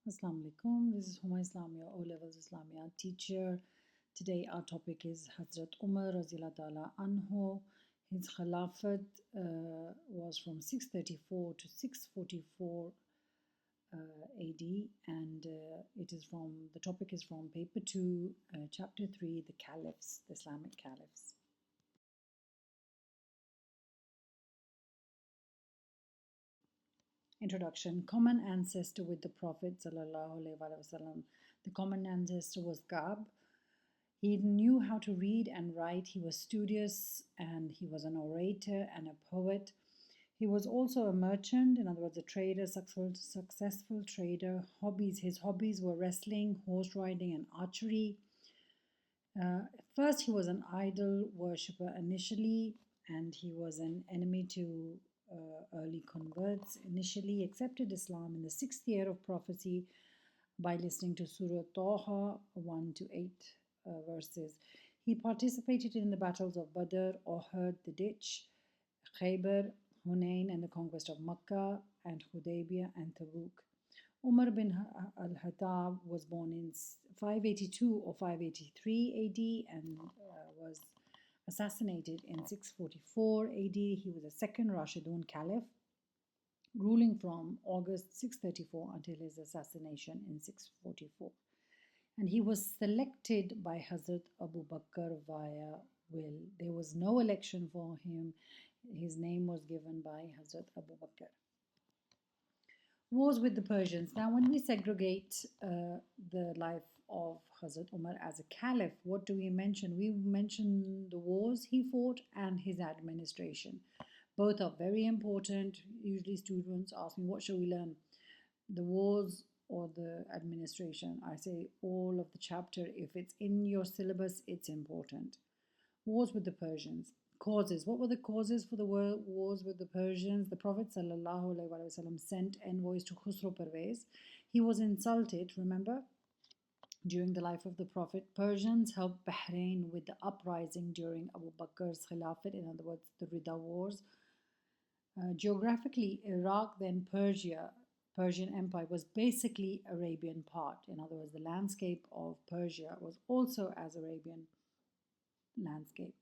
Assalamu alaikum. This is Huma Islamia, O levels Islamia teacher. Today our topic is Hazrat Umar Razila Ta'ala Anhu. His Khilafat was from 634 to 644 AD, and it is from the topic is from paper 2, chapter 3, the Caliphs, the Islamic Caliphs. Introduction. Common ancestor with the Prophet sallallahu alaihi wasallam. The common ancestor was Gab. He knew how to read and write. He was studious and he was an orator and a poet. He was also a merchant, in other words, a trader, successful trader. His hobbies were wrestling, horse riding, and archery. First, he was an idol worshipper initially, and he was an enemy to early converts. Initially, accepted Islam in the 6th year of prophecy by listening to Surah Taha 1 to 8 verses. He participated in the battles of Badr, Uhud, the Ditch, Khaybar, Hunain, and the conquest of Makkah, and Hudaybiyah and Tabuk. Umar bin al-Khattab was born in 582 or 583 AD and was assassinated in 644 AD. He was the second Rashidun Caliph, ruling from August 634 until his assassination in 644. And he was selected by Hazrat Abu Bakr via will. There was no election for him. His name was given by Hazrat Abu Bakr. Wars with the Persians. Now, when we segregate the life of Hazrat Umar as a caliph, what do we mention? We mention the wars he fought and his administration. Both are very important. Usually, students ask me, what should we learn? The wars or the administration? I say all of the chapter. If it's in your syllabus, it's important. Wars with the Persians. Causes. What were the causes for the wars with the Persians? The Prophet ﷺ sent envoys to Khusro Parvez. He was insulted, remember, during the life of the Prophet. Persians helped Bahrain with the uprising during Abu Bakr's Khilafat, in other words, the Rida Wars. Geographically, Iraq, then Persia, Persian Empire was basically Arabian part. In other words, the landscape of Persia was also as Arabian landscape.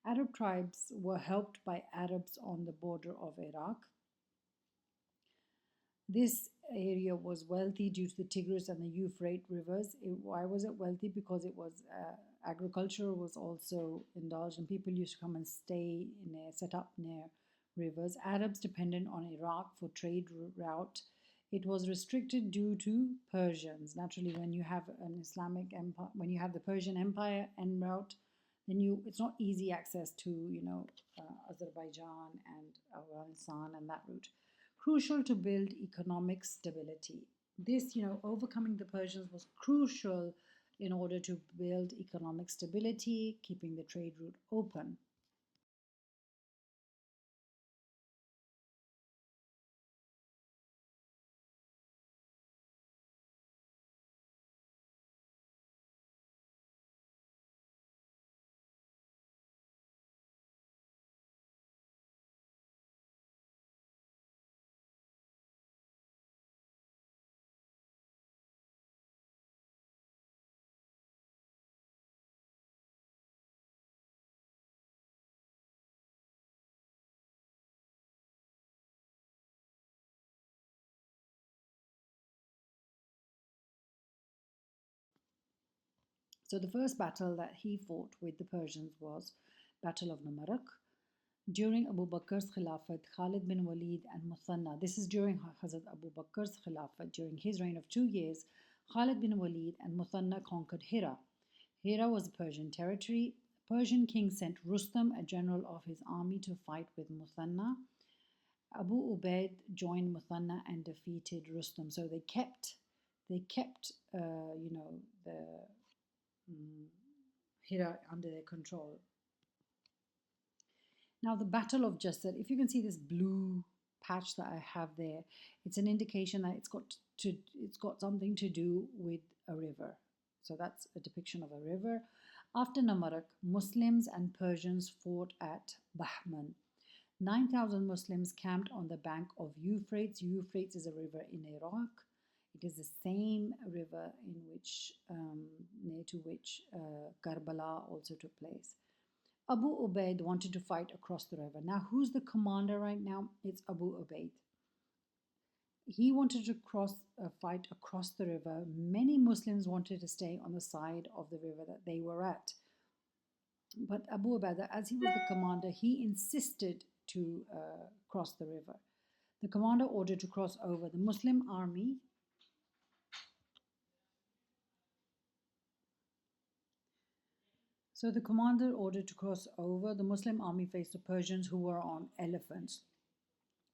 Arab tribes were helped by Arabs on the border of Iraq. This area was wealthy due to the Tigris and the Euphrates rivers. Why was it wealthy? Because it was agriculture was also indulged, and people used to come and stay set up near rivers. Arabs dependent on Iraq for trade route. It was restricted due to Persians. Naturally, when you have an Islamic empire, when you have the Persian Empire en route, then it's not easy access to Azerbaijan and Afghanistan and that route. Crucial to build economic stability. This, overcoming the Persians was crucial in order to build economic stability, keeping the trade route open. So the first battle that he fought with the Persians was Battle of Namarak. During Abu Bakr's Khilafat, Khalid bin Walid and Muthanna, this is during Hazrat Abu Bakr's Khilafat, during his reign of 2 years, Khalid bin Walid and Muthanna conquered Hira. Hira was Persian territory. Persian king sent Rustam, a general of his army, to fight with Muthanna. Abu Ubaid joined Muthanna and defeated Rustam. So they kept the Hira under their control. Now the Battle of Jasad, if you can see this blue patch that I have there, it's an indication that it's got something to do with a river. So that's a depiction of a river. After Namarak, Muslims and Persians fought at Bahman. 9,000 Muslims camped on the bank of Euphrates. Euphrates is a river in Iraq. It is the same river in which, near to which Karbala also took place. Abu Ubaid wanted to fight across the river. Now, who's the commander right now? It's Abu Ubaid. He wanted to fight across the river. Many Muslims wanted to stay on the side of the river that they were at. But Abu Ubaidah, as he was the commander, he insisted to cross the river. The commander ordered to cross over. The Muslim army So the commander ordered to cross over. The Muslim army faced the Persians who were on elephants.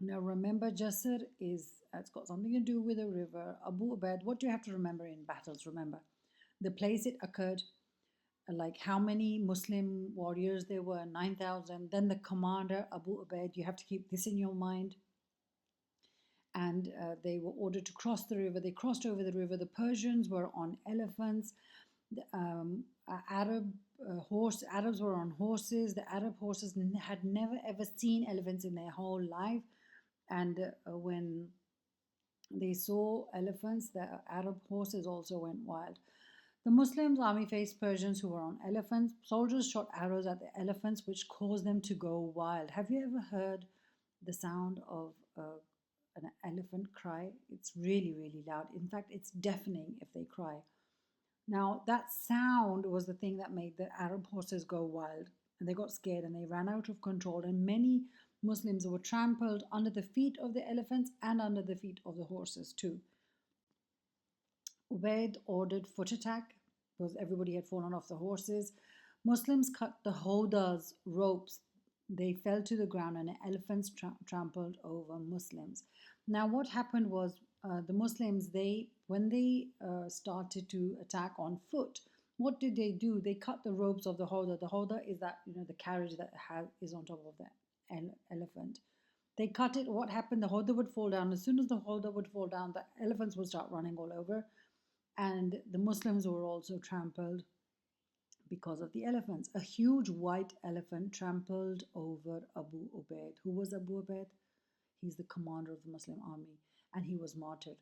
Now remember, Jasr it's got something to do with a river. Abu Ubaid, what do you have to remember in battles? Remember the place it occurred, like how many Muslim warriors there were, 9,000. Then the commander, Abu Ubaid, you have to keep this in your mind. And they were ordered to cross the river. They crossed over the river. The Persians were on elephants. The Arabs were on horses. The Arab horses had never ever seen elephants in their whole life. And when they saw elephants, the Arab horses also went wild. The Muslims' army faced Persians who were on elephants. Soldiers shot arrows at the elephants, which caused them to go wild. Have you ever heard the sound of an elephant cry? It's really, really loud. In fact, it's deafening if they cry. Now, that sound was the thing that made the Arab horses go wild. And they got scared and they ran out of control. And many Muslims were trampled under the feet of the elephants and under the feet of the horses too. Ubaid ordered foot attack because everybody had fallen off the horses. Muslims cut the hodas, ropes. They fell to the ground and the elephants trampled over Muslims. Now, what happened was the Muslims, when they started to attack on foot, what did they do? They cut the ropes of the hoda. The hoda is that, the carriage that is on top of the elephant. They cut it. What happened? The hoda would fall down. As soon as the hoda would fall down, the elephants would start running all over. And the Muslims were also trampled because of the elephants. A huge white elephant trampled over Abu Ubaid. Who was Abu Ubaid? He's the commander of the Muslim army, and he was martyred.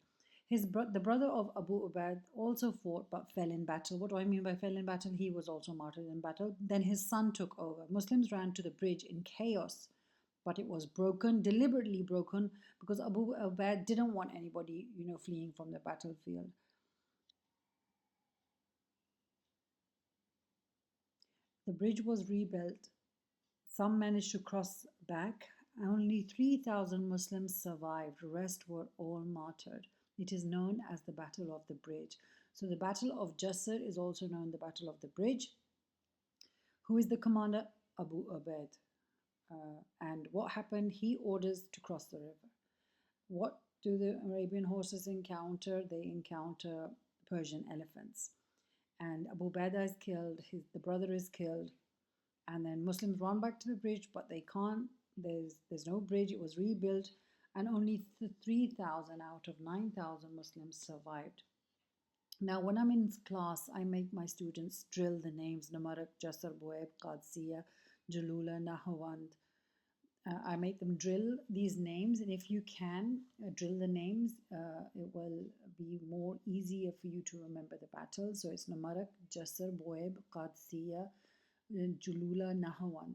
The brother of Abu Ubaid also fought but fell in battle. What do I mean by fell in battle? He was also martyred in battle. Then his son took over. Muslims ran to the bridge in chaos, but it was broken, deliberately broken, because Abu Ubaid didn't want anybody, fleeing from the battlefield. The bridge was rebuilt. Some managed to cross back. Only 3,000 Muslims survived. The rest were all martyred. It is known as the Battle of the Bridge. So the Battle of Jasr is also known the Battle of the Bridge. Who is the commander? Abu Ubaid. And what happened? He orders to cross the river. What do the Arabian horses encounter? They encounter Persian elephants. And Abu Ubaidah is killed. The brother is killed. And then Muslims run back to the bridge, but they can't. There's no bridge. It was rebuilt, and only 3,000 out of 9,000 Muslims survived. Now, when I'm in class, I make my students drill the names Namarak, Jasr, Buaib, Qadsiya, Jalula, Nahawand. I make them drill these names, and if you can drill the names, it will be more easier for you to remember the battle. So it's Namarak, Jasr, Buaib, Qadsiya, Jalula, Nahawand.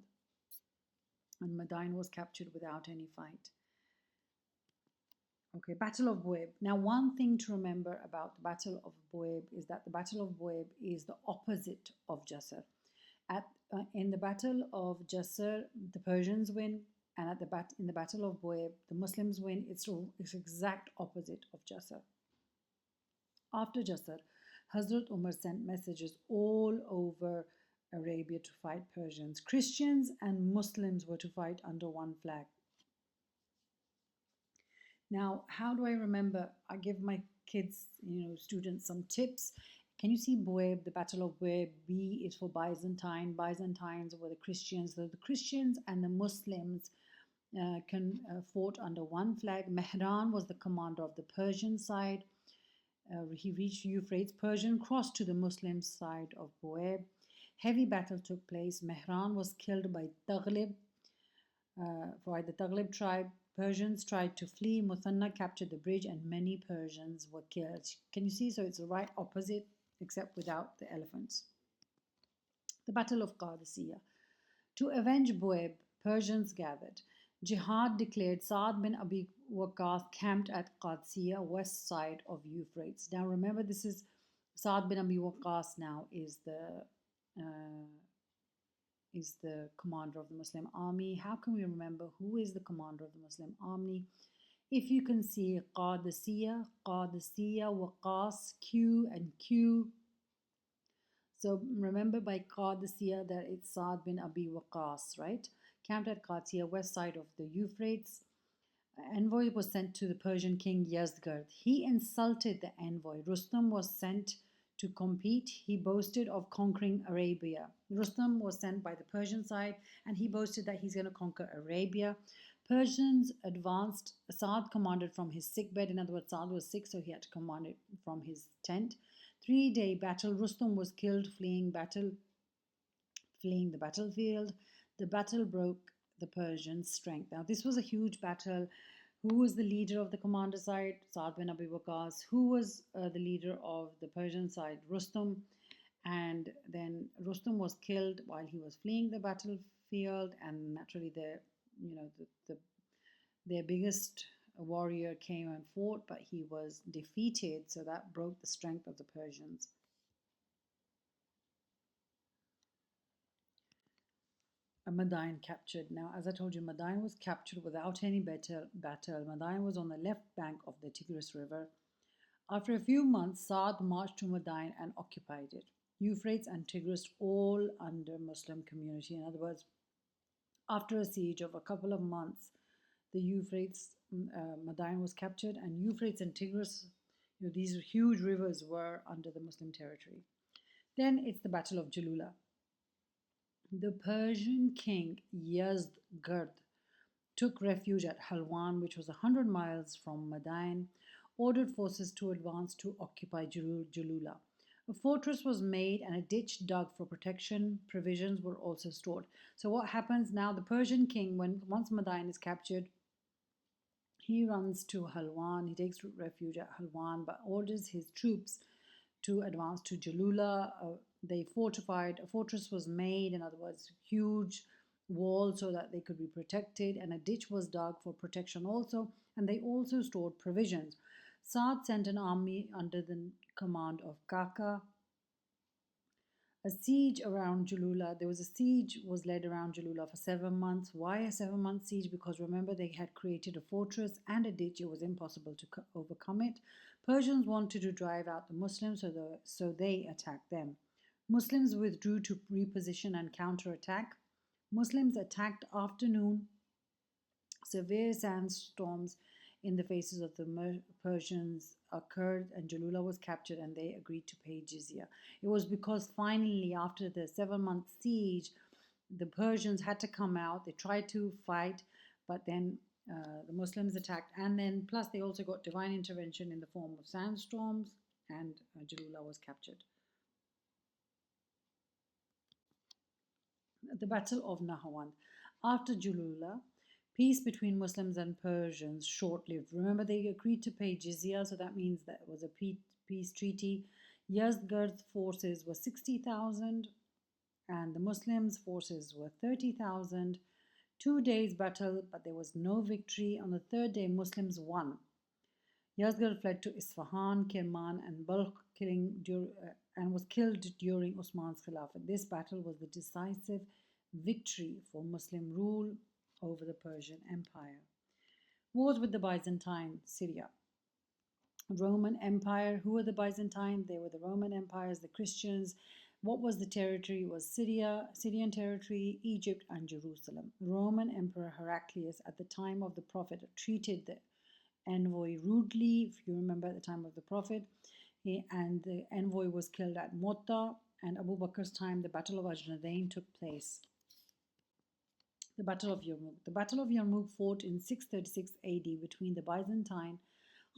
And Madain was captured without any fight. Okay, Battle of Buaib. Now, one thing to remember about the Battle of Buaib is that the Battle of Buaib is the opposite of Jasr. In the Battle of Jasr, the Persians win, and in the Battle of Buaib, the Muslims win. It's exact opposite of Jasr. After Jasr, Hazrat Umar sent messages all over Arabia to fight Persians. Christians and Muslims were to fight under one flag. Now, how do I remember? I give my kids, students some tips. Can you see Buaib, the Battle of Buaib? B is for Byzantine. Byzantines were the Christians. So the Christians and the Muslims fought under one flag. Mehran was the commander of the Persian side. He reached Euphrates. Persian crossed to the Muslim side of Buaib. Heavy battle took place. Mehran was killed by the Taghlib tribe. Persians tried to flee. Muthanna captured the bridge and many Persians were killed. Can you see? So it's the right opposite except without the elephants. The Battle of Qadisiyah. To avenge Bueb, Persians gathered. Jihad declared. Saad bin Abi Waqqas camped at Qadisiyah, west side of Euphrates. Now remember, this is Saad bin Abi Waqqas. Now uh, is the commander of the Muslim army. How can we remember who is the commander of the Muslim army? If you can see Qadisiyah, Waqqas, Q and Q. So remember by Qadisiyah that it's Saad bin Abi Waqqas, right? Camped at Qadisiyah, west side of the Euphrates. An envoy was sent to the Persian king Yazdgerd. He insulted the envoy. Rustam was sent to compete. He boasted of conquering Arabia. Rustam was sent by the Persian side and he boasted that he's going to conquer Arabia. Persians advanced. Saad commanded from his sick bed. In other words, Saad was sick, so he had to command it from his tent. 3-day battle. Rustam was killed fleeing the battlefield. The battle broke the Persians' strength. Now, this was a huge battle. Who was the leader of the commander side? Saad bin Abi Waqqas. Who was the leader of the Persian side? Rustam. And then Rustam was killed while he was fleeing the battlefield, and naturally, their biggest warrior came and fought, but he was defeated. So that broke the strength of the Persians. Madain captured. Now, as I told you, Madain was captured without any battle. Madain was on the left bank of the Tigris River. After a few months, Saad marched to Madain and occupied it. Euphrates and Tigris all under Muslim community. In other words, after a siege of a couple of months, the Madain was captured, and Euphrates and Tigris, these huge rivers, were under the Muslim territory. Then it's the Battle of Jalula. The Persian king Yazdgerd took refuge at Halwan, which was 100 miles from Madain, ordered forces to advance to occupy Jalula. A fortress was made and a ditch dug for protection. Provisions were also stored. So what happens now? The Persian king, once Madain is captured, he runs to Halwan. He takes refuge at Halwan, but orders his troops to advance to Jalula. They fortified. A fortress was made, in other words, huge wall so that they could be protected, and a ditch was dug for protection also, and they also stored provisions. Saad sent an army under the command of Kaka. A siege around Jalula. Was led around Jalula for 7 months. Why a 7-month siege? Because remember, they had created a fortress and a ditch. It was impossible to overcome it. Persians wanted to drive out the Muslims, so they attacked them. Muslims withdrew to reposition and counterattack. Muslims attacked afternoon. Severe sandstorms in the faces of the Persians occurred, and Jalula was captured, and they agreed to pay jizya. It was because finally, after the 7-month siege, the Persians had to come out. They tried to fight, but then the Muslims attacked, and then plus they also got divine intervention in the form of sandstorms, and Jalula was captured. The Battle of Nahawand. After Jalula, peace between Muslims and Persians short-lived. Remember, they agreed to pay jizya, so that means that was a peace treaty. Yazdgerd's forces were 60,000, and the Muslims' forces were 30,000. 2 days battle, but there was no victory. On the 3rd day, Muslims won. Yazdgerd fled to Isfahan, Kirman, and Balkh, and was killed during Usman's Khilafat. This battle was the decisive victory for Muslim rule over the Persian Empire. Wars with the Byzantine, Syria. Roman Empire. Who were the Byzantine? They were the Roman empires, the Christians. What was the territory? It was Syrian territory, Egypt, and Jerusalem. Roman Emperor Heraclius, at the time of the Prophet, treated the envoy rudely, if you remember, at the time of the Prophet, and the envoy was killed at Motta, and Abu Bakr's time, the Battle of Ajnadain took place. The Battle of Yarmouk. The Battle of Yarmouk fought in 636 AD between the Byzantine.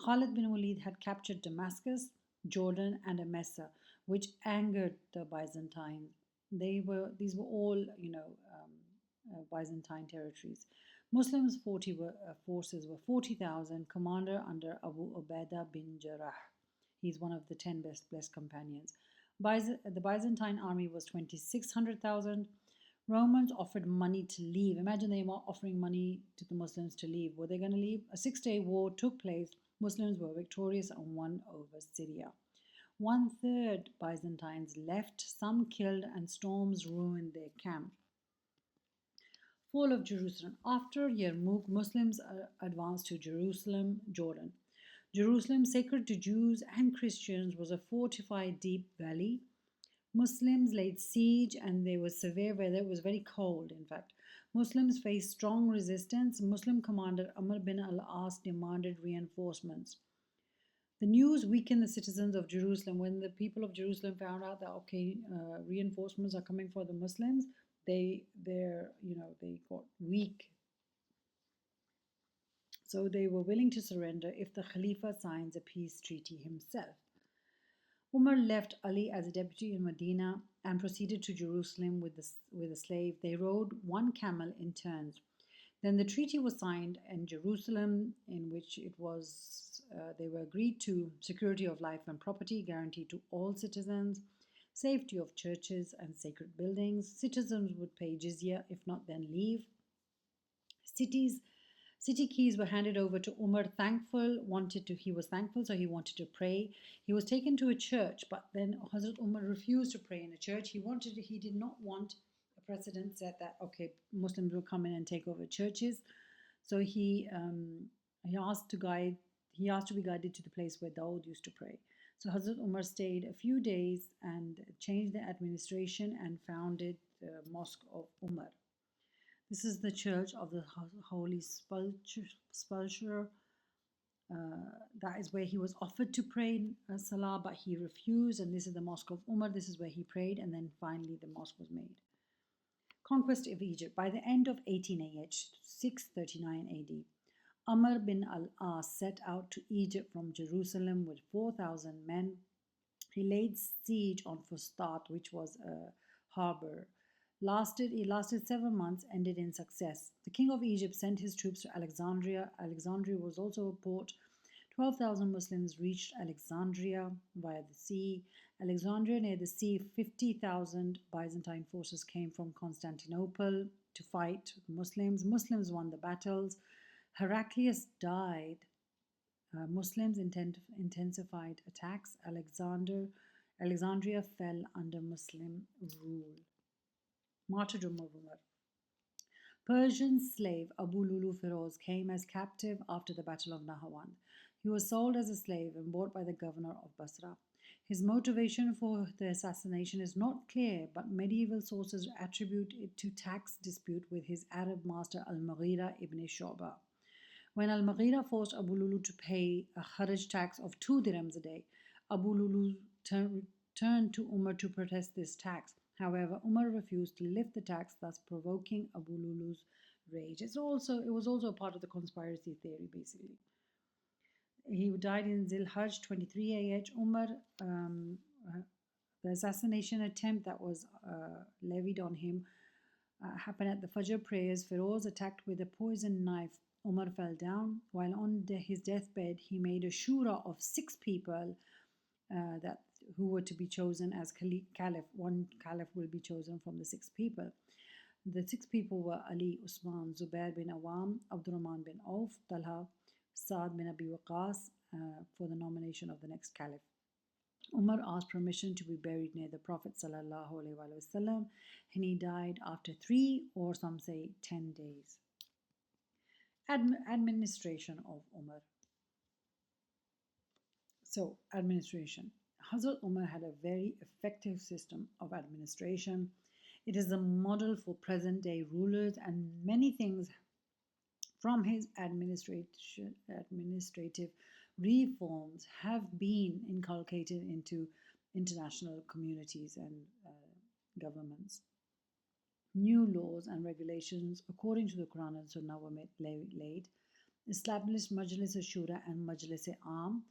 Khalid bin Walid had captured Damascus, Jordan, and Emesa, which angered the Byzantine. These were all, Byzantine territories. Muslims' forces were 40,000, commander under Abu Ubaidah bin Jarrah. He's one of the 10 blessed companions. The Byzantine army was 2,600,000. Romans offered money to leave. Imagine they were offering money to the Muslims to leave. Were they going to leave? A 6-day war took place. Muslims were victorious and won over Syria. 1/3 Byzantines left, some killed, and storms ruined their camp. Fall of Jerusalem. After Yarmouk, Muslims advanced to Jerusalem, Jordan. Jerusalem, sacred to Jews and Christians, was a fortified deep valley. Muslims laid siege and there was severe weather. It was very cold, in fact. Muslims faced strong resistance. Muslim commander Umar bin al-As demanded reinforcements. The news weakened the citizens of Jerusalem. When the people of Jerusalem found out that reinforcements are coming for the Muslims, they got weak. So they were willing to surrender if the Khalifa signs a peace treaty himself. Umar left Ali as a deputy in Medina and proceeded to Jerusalem with a slave. They rode one camel in turns. Then the treaty was signed in Jerusalem, in which they were agreed to security of life and property guaranteed to all citizens, safety of churches and sacred buildings. Citizens would pay jizya, if not then leave. City keys were handed over to Umar. He was thankful, so he wanted to pray. He was taken to a church, but then Hazrat Umar refused to pray in a church. He did not want a precedent set that Muslims will come in and take over churches. So he asked to be guided to the place where Dawood used to pray. So Hazrat Umar stayed a few days and changed the administration and founded the Mosque of Umar. This is the church of the Holy Sepulchre. That is where he was offered to pray Salah, but he refused. And this is the Mosque of Umar. This is where he prayed. And then finally the mosque was made. Conquest of Egypt. By the end of 18 AH, 639 AD, Amr bin al-As set out to Egypt from Jerusalem with 4,000 men. He laid siege on Fustat, which was a harbor. It lasted 7 months, ended in success. The king of Egypt sent his troops to Alexandria. Alexandria was also a port. 12,000 Muslims reached Alexandria via the sea. Alexandria near the sea, 50,000 Byzantine forces came from Constantinople to fight Muslims. Muslims won the battles. Heraclius died. Muslims intensified attacks. Alexandria fell under Muslim rule. Martyrdom of Umar. Persian slave Abu Lulu Feroz came as captive after the Battle of Nahawand. He was sold as a slave and bought by the governor of Basra. His motivation for the assassination is not clear, but medieval sources attribute it to tax dispute with his Arab master Al-Mughira ibn Shu'bah. When Al-Mughira forced Abu Lulu to pay a kharaj tax of 2 dirhams a day, Abu Lulu turned to Umar to protest this tax. However, Umar refused to lift the tax, thus provoking Abu Lulu's rage. It was also a part of the conspiracy theory, basically. He died in Zilhaj 23 AH. Umar, the assassination attempt that was levied on him happened at the Fajr prayers. Feroz attacked with a poisoned knife. Umar fell down. While on his deathbed, he made a shura of 6 people who were to be chosen as Caliph. One Caliph will be chosen from the 6 people. The 6 people were Ali, Usman, Zubair bin Awam, Abdurrahman bin Auf, Talha, Saad bin Abi Waqas for the nomination of the next Caliph. Umar asked permission to be buried near the Prophet ﷺ, and he died after 3 or some say 10 days. Administration of Umar. So, administration. Hazrat Umar had a very effective system of administration. It is a model for present-day rulers, and many things from his administrative reforms have been inculcated into international communities and governments. New laws and regulations according to the Quran and Sunnah were laid. Established Majlis-e-Shura and Majlis-e-Am.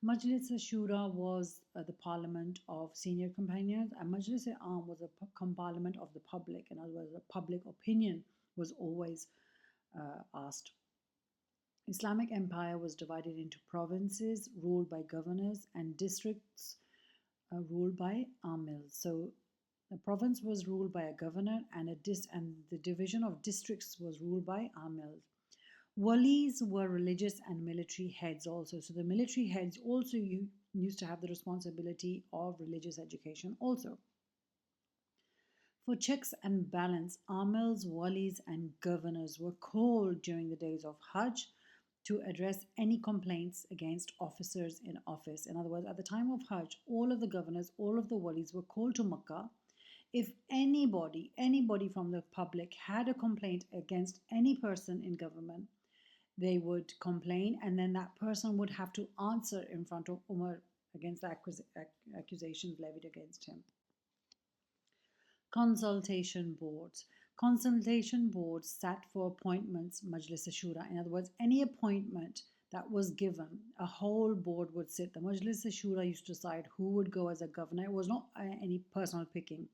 Majlis-e-Shura was the parliament of senior companions, and Majlis-e-Am was a parliament of the public. In other words, the public opinion was always asked. Islamic Empire was divided into provinces ruled by governors and districts ruled by amils. So the province was ruled by a governor, and the division of districts was ruled by amils. Walis were religious and military heads also. So the military heads also used to have the responsibility of religious education also. For checks and balance, amils, walis, and governors were called during the days of Hajj to address any complaints against officers in office. In other words, at the time of Hajj, all of the governors, all of the walis were called to Makkah. If anybody from the public had a complaint against any person in government, they would complain, and then that person would have to answer in front of Umar against the accusations levied against him. Consultation boards. Consultation boards sat for appointments, Majlis Shura. In other words, any appointment that was given, a whole board would sit. The Majlis Shura used to decide who would go as a governor. It was not any personal picking.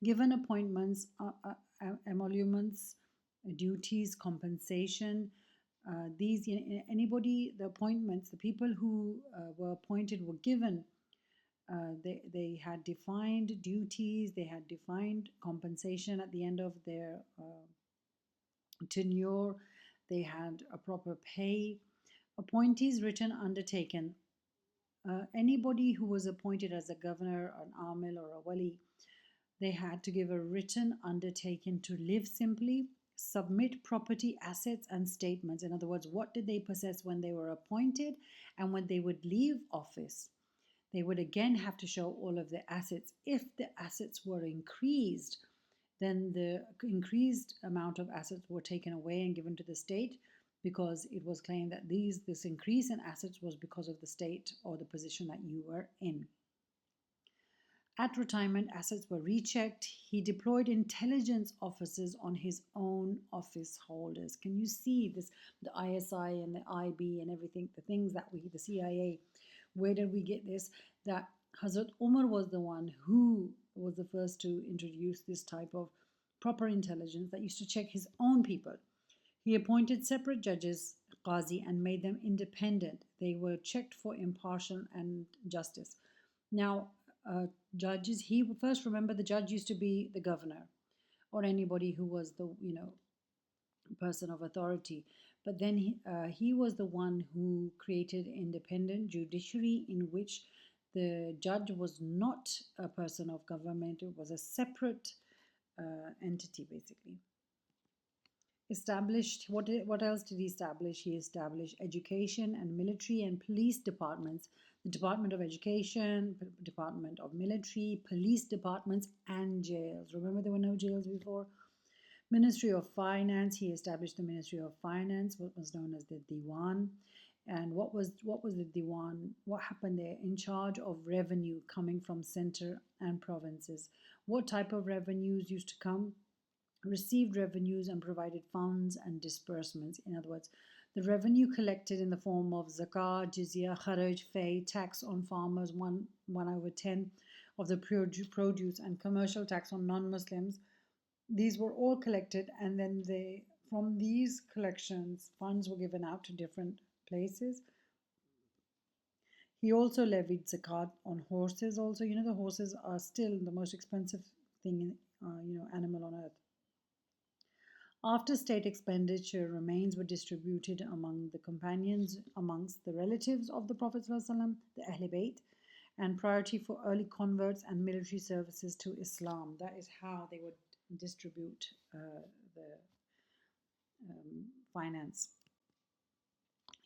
Given appointments, emoluments, duties, compensation, the appointments, the people who were appointed were given. They had defined duties, they had defined compensation at the end of their tenure, they had a proper pay. Appointees written undertaken. Anybody who was appointed as a governor, an amil, or a wali, they had to give a written undertaking to live simply, submit property, assets, and statements. In other words, what did they possess when they were appointed, and when they would leave office, they would again have to show all of the assets. If the assets were increased, then the increased amount of assets were taken away and given to the state, because it was claimed that this increase in assets was because of the state or the position that you were in. At retirement, assets were rechecked. He deployed intelligence officers on his own office holders. Can you see this? The ISI and the IB and everything, the things that the CIA, where did we get this? That Hazrat Umar was the one who was the first to introduce this type of proper intelligence that used to check his own people. He appointed separate judges, qazi, and made them independent. They were checked for impartial and justice. Now, judges, remember, the judge used to be the governor or anybody who was the person of authority, but then he was the one who created independent judiciary, in which the judge was not a person of government. It was a separate entity, basically. Established, what else did he establish? He established education and military and police departments, the Department of Education, Department of Military, police departments, and jails. Remember, there were no jails before. Ministry of Finance, he established the Ministry of Finance, what was known as the Diwan. And what was the Diwan? What happened there? In charge of revenue coming from center and provinces. What type of revenues used to come? Received revenues and provided funds and disbursements. In other words, the revenue collected in the form of zakat, jizya, kharaj, fay, tax on farmers, 1/10 of the produce, and commercial tax on non-Muslims. These were all collected, and then from these collections, funds were given out to different places. He also levied zakat on horses. Also, the horses are still the most expensive thing, animal on earth. After state expenditure, remains were distributed among the companions, amongst the relatives of the Prophet ﷺ, the Ahl Bayt, and priority for early converts and military services to Islam. That is how they would distribute the finance.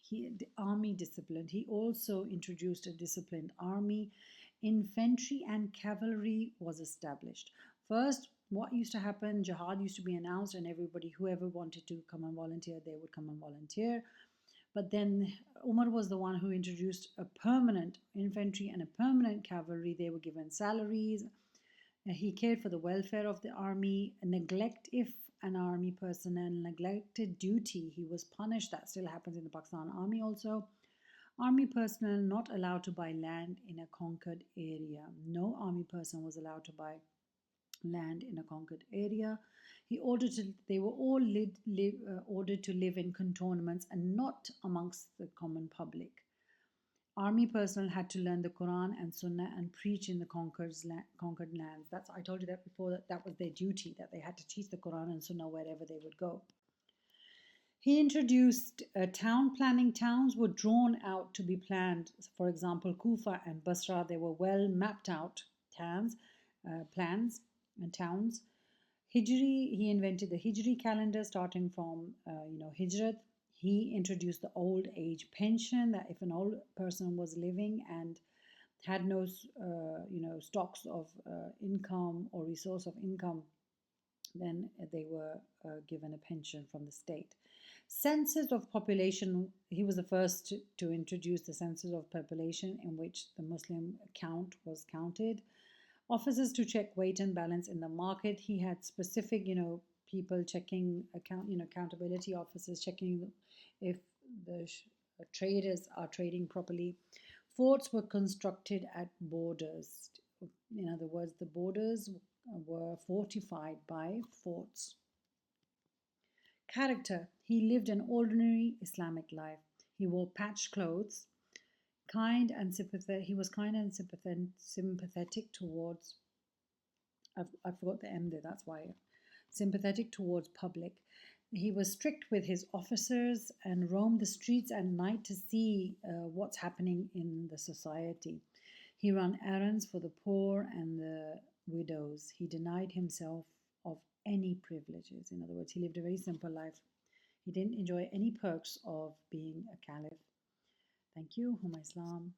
The army disciplined. He also introduced a disciplined army. Infantry and cavalry was established. First, what used to happen, jihad used to be announced, and whoever wanted to come and volunteer, they would come and volunteer. But then Umar was the one who introduced a permanent infantry and a permanent cavalry. They were given salaries. He cared for the welfare of the army. If an army personnel neglected duty, he was punished. That still happens in the Pakistan army also. Army personnel not allowed to buy land in a conquered area. No army person was allowed to buy land in a conquered area. They were all ordered to live in cantonments and not amongst the common public. Army personnel had to learn the Quran and Sunnah and preach in the conquered lands. That's I told you that before. That was their duty. That they had to teach the Quran and Sunnah wherever they would go. He introduced town planning. Towns were drawn out to be planned. For example, Kufa and Basra, they were well mapped out plans and towns. Hijri, he invented the Hijri calendar starting from, Hijrat. He introduced the old age pension, that if an old person was living and had no, stocks of income or resource of income, then they were given a pension from the state. Census of population, he was the first to introduce the census of population in which the Muslim count was counted. Officers to check weight and balance in the market. He had specific, people checking accountability officers checking if the traders are trading properly. Forts were constructed at borders. In other words, the borders were fortified by forts. Character. He lived an ordinary Islamic life. He wore patched clothes. Kind and sympathetic. He was kind and sympathetic towards. I forgot the M there. That's why. Sympathetic towards public. He was strict with his officers and roamed the streets at night to see what's happening in the society. He ran errands for the poor and the widows. He denied himself of any privileges. In other words, he lived a very simple life. He didn't enjoy any perks of being a caliph. Thank you. Huma Islam.